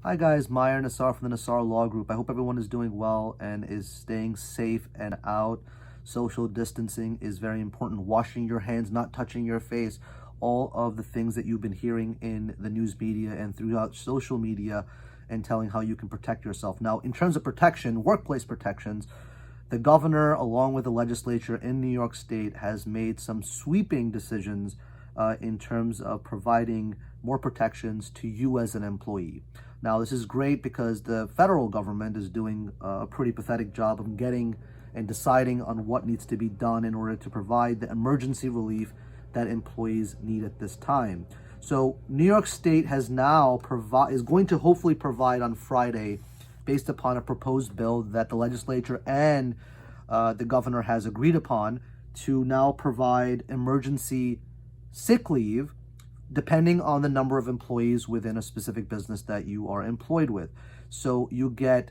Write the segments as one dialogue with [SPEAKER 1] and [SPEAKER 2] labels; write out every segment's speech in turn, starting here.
[SPEAKER 1] Hi guys, Mahir Nisar from the Nisar Law Group. I hope everyone is doing well and is staying safe and out. Social distancing is very important. Washing your hands, not touching your face, all of the things that you've been hearing in the news media and throughout social media and telling how you can protect yourself. Now, in terms of protection, workplace protections, the governor, along with the legislature in New York State, has made some sweeping decisions in terms of providing more protections to you as an employee. Now, this is great because the federal government is doing a pretty pathetic job of getting and deciding on what needs to be done in order to provide the emergency relief that employees need at this time. So New York State has now is going to hopefully provide on Friday, based upon a proposed bill that the legislature and the governor has agreed upon, to now provide emergency sick leave depending on the number of employees within a specific business that you are employed with. So you get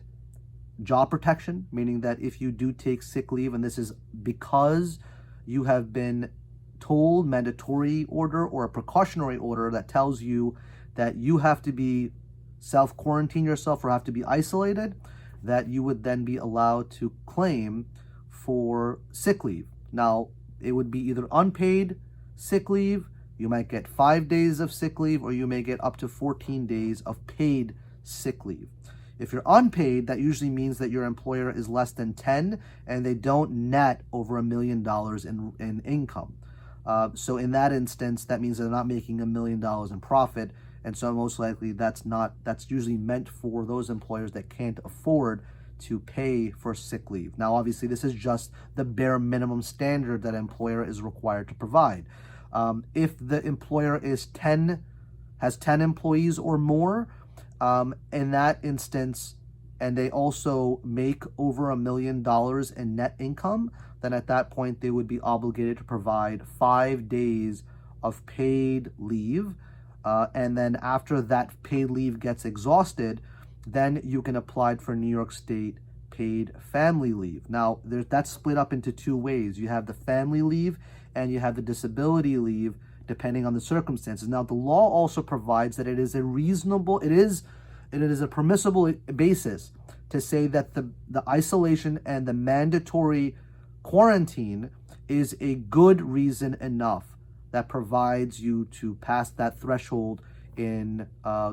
[SPEAKER 1] job protection, meaning that if you do take sick leave, and this is because you have been told mandatory order or a precautionary order that tells you that you have to be self-quarantine yourself or have to be isolated, that you would then be allowed to claim for sick leave. Now, it would be either unpaid sick leave, you might get 5 days of sick leave, or you may get up to 14 days of paid sick leave. If you're unpaid, that usually means that your employer is less than 10 and they don't net over $1 million in income. So in that instance, that means they're not making $1 million in profit. And so most likely that's usually meant for those employers that can't afford to pay for sick leave. Now, obviously, this is just the bare minimum standard that an employer is required to provide. If the employer has 10 employees or more, in that instance, and they also make over $1 million in net income, then at that point they would be obligated to provide 5 days of paid leave. And then after that paid leave gets exhausted, then you can apply for New York State paid family leave. Now, that's split up into two ways. You have the family leave and you have the disability leave, depending on the circumstances. Now, the law also provides that it is a permissible basis to say that the isolation and the mandatory quarantine is a good reason enough that provides you to pass that threshold in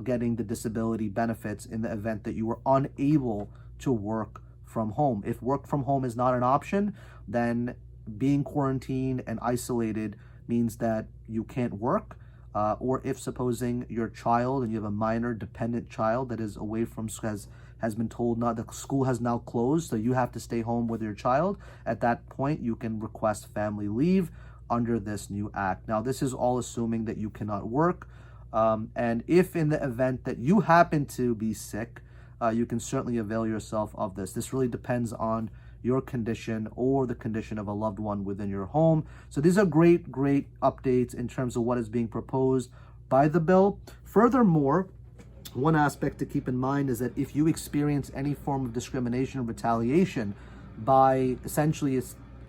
[SPEAKER 1] getting the disability benefits in the event that you were unable to work from home. If work from home is not an option, then being quarantined and isolated means that you can't work. Or if supposing your child and you have a minor dependent child that is away from has been told not the school has now closed, so you have to stay home with your child, at that point you can request family leave under this new act. Now, this is all assuming that you cannot work. And if in the event that you happen to be sick, you can certainly avail yourself of this. This really depends on your condition or the condition of a loved one within your home. So these are great updates in terms of what is being proposed by the bill. Furthermore, one aspect to keep in mind is that if you experience any form of discrimination or retaliation by essentially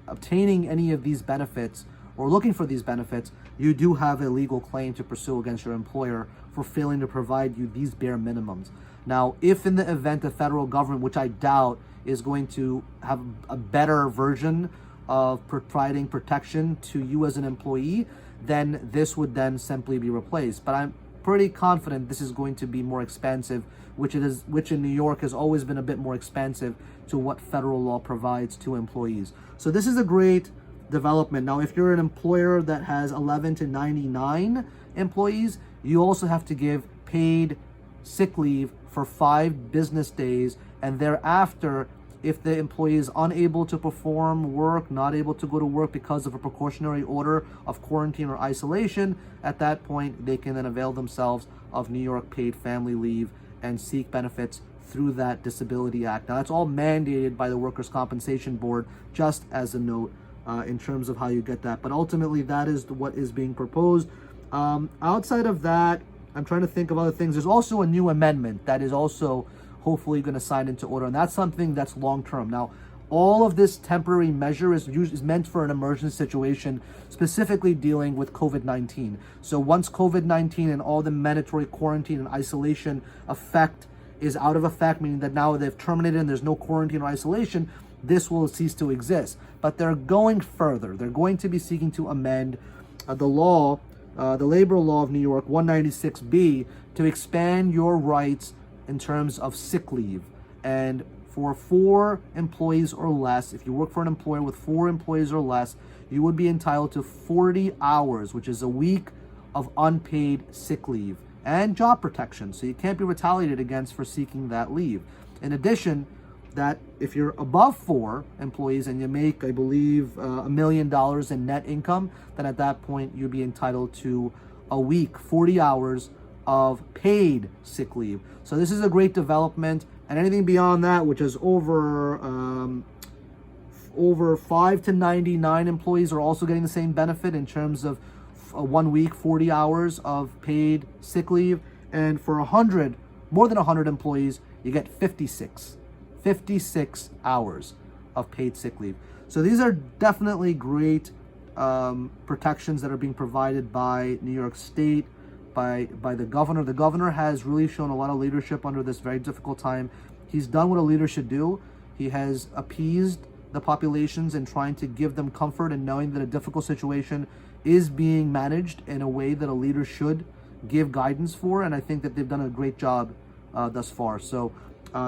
[SPEAKER 1] obtaining any of these benefits or looking for these benefits, you do have a legal claim to pursue against your employer for failing to provide you these bare minimums. Now, if in the event the federal government, which I doubt, is going to have a better version of providing protection to you as an employee, then this would then simply be replaced. But I'm pretty confident this is going to be more expensive, which in New York has always been a bit more expensive to what federal law provides to employees. So this is a great development. Now, if you're an employer that has 11 to 99 employees, you also have to give paid sick leave for 5 business days, and thereafter, if the employee is unable to perform work, not able to go to work because of a precautionary order of quarantine or isolation, at that point they can then avail themselves of New York paid family leave and seek benefits through that Disability Act. Now, that's all mandated by the Workers' Compensation Board, just as a note in terms of how you get that. But ultimately, that is what is being proposed. Outside of that, I'm trying to think of other things. There's also a new amendment that is also hopefully going to sign into order, and that's something that's long-term. Now, all of this temporary measure is meant for an emergency situation, specifically dealing with COVID-19. So once COVID-19 and all the mandatory quarantine and isolation effect is out of effect, meaning that now they've terminated and there's no quarantine or isolation, this will cease to exist. But they're going further. They're going to be seeking to amend the law, the labor law of New York, 196B, to expand your rights in terms of sick leave. And for 4 employees or less, if you work for an employer with 4 employees or less, you would be entitled to 40 hours, which is a week of unpaid sick leave and job protection. So you can't be retaliated against for seeking that leave. In addition, that if you're above 4 employees and you make, I believe, $1 million in net income, then at that point you'd be entitled to a week, 40 hours of paid sick leave. So this is a great development, and anything beyond that, which is over 5 to 99 employees, are also getting the same benefit in terms of 1 week, 40 hours of paid sick leave. And for more than 100 employees, you get 56 hours of paid sick leave. So these are definitely great protections that are being provided by New York State, by the governor. The governor has really shown a lot of leadership under this very difficult time. He's done what a leader should do. He has appeased the populations and trying to give them comfort and knowing that a difficult situation is being managed in a way that a leader should give guidance for. And I think that they've done a great job thus far. So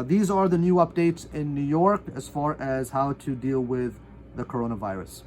[SPEAKER 1] these are the new updates in New York as far as how to deal with the coronavirus.